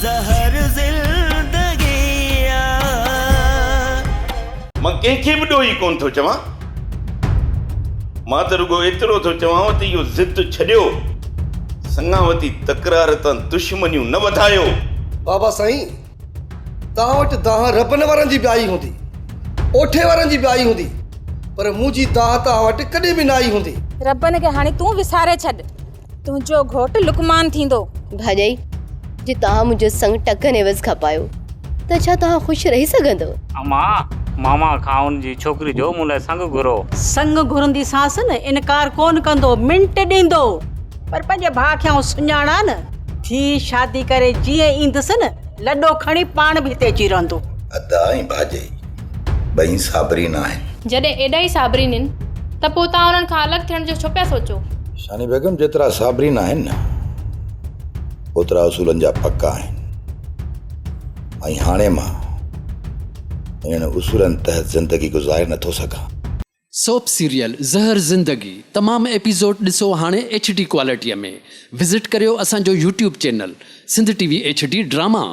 ज़हर ज़िंदगी मां कंहिंखे बि ॾोही कोन थो चवां, मां त रुगो एतिरो थो चवांव त इहो ज़िद छॾियो, संगावती तकरार तां दुश्मनियूं न वधायो। बाबा साईं, तव्हां वटि दाह रबन वारनि जी बि आई हूंदी, ओठे वारनि जी बि आई हूंदी, पर मुंहिंजी दाह तव्हां वटि कॾहिं बि न आई हूंदी। रबन खे हाणे तूं विसारे छॾ, तुंहिंजो घोटु लुकमान थींदो। भाॼाई, जे तव्हां मुंहिंजो संग टकनि एवज़ खपायो त छा तव्हां ख़ुशि रही सघंदव? अम्मा, मामा खां उनजी छोकिरी जो मूं लाइ संग घुरो। संग घुरंदी सांस न इनकार कोन कंदो, मिंट ॾींदो, पर पंहिंजे भाउ खे आउं सुञाणा न, थी शादी करे जीअं ईंदुसि न, लॾो खणी पाण बि हिते अची रहंदो। अदा ऐं भाॼाई ॿई साबरीन आहिनि। जॾहिं एॾा ई साबरीन आहिनि त पोइ तव्हां उन्हनि खां अलॻि थियण जो छो पिया सोचो? शानी बेगम, जेतिरा साबरीन आहिनि न, ओतिरा उसूलनि जा पक्का आहिनि, ऐं हाणे मां इन उसूलनि तहत ज़िंदगी गुज़ारे नथो सघां। सोप सीरियल ज़हर ज़िंदगी तमाम एपिसोड ॾिसो हाणे HD क्वालिटीअ में। विज़िट करियो असांजो YouTube channel Sindh TV HD drama.